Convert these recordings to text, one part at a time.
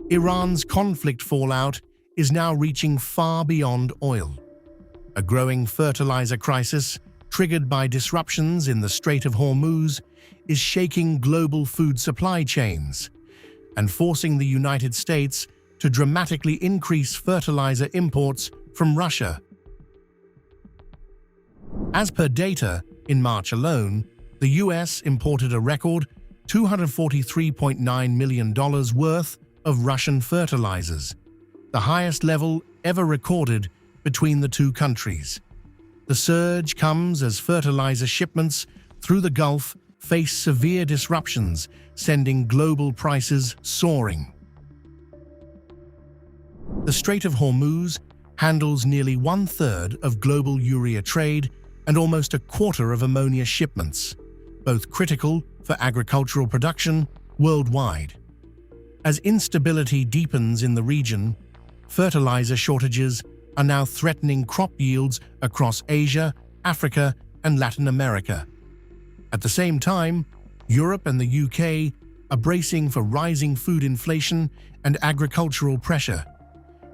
Iran's conflict fallout is now reaching far beyond oil. A growing fertilizer crisis, triggered by disruptions in the Strait of Hormuz, is shaking global food supply chains and forcing the United States to dramatically increase fertilizer imports from Russia. As per data, in March alone, the US imported a record $243.9 million worth of Russian fertilizers, the highest level ever recorded between the two countries. The surge comes as fertilizer shipments through the Gulf face severe disruptions, sending global prices soaring. The Strait of Hormuz handles nearly one-third of global urea trade and almost a quarter of ammonia shipments, both critical for agricultural production worldwide. As instability deepens in the region, fertilizer shortages are now threatening crop yields across Asia, Africa, and Latin America. At the same time, Europe and the UK are bracing for rising food inflation and agricultural pressure,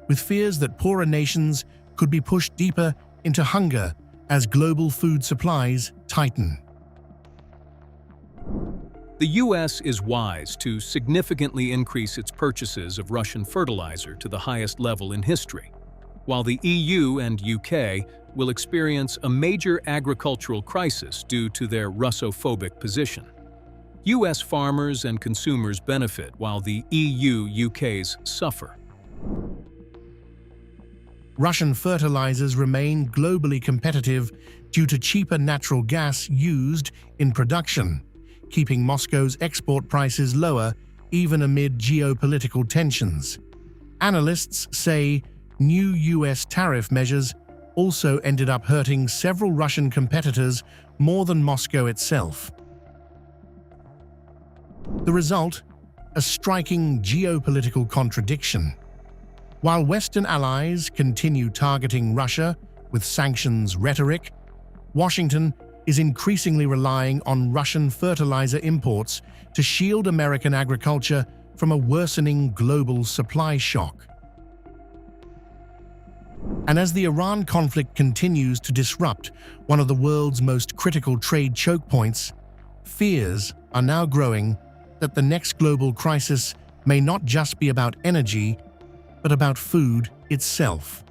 with fears that poorer nations could be pushed deeper into hunger as global food supplies tighten. The U.S. is wise to significantly increase its purchases of Russian fertilizer to the highest level in history, while the EU and UK will experience a major agricultural crisis due to their Russophobic position. U.S. farmers and consumers benefit while the EU-UKs suffer. Russian fertilizers remain globally competitive due to cheaper natural gas used in production, keeping Moscow's export prices lower even amid geopolitical tensions. Analysts say new U.S. tariff measures also ended up hurting several Russian competitors more than Moscow itself. The result? A striking geopolitical contradiction. While Western allies continue targeting Russia with sanctions rhetoric, Washington is increasingly relying on Russian fertilizer imports to shield American agriculture from a worsening global supply shock. And as the Iran conflict continues to disrupt one of the world's most critical trade choke points, fears are now growing that the next global crisis may not just be about energy, but about food itself.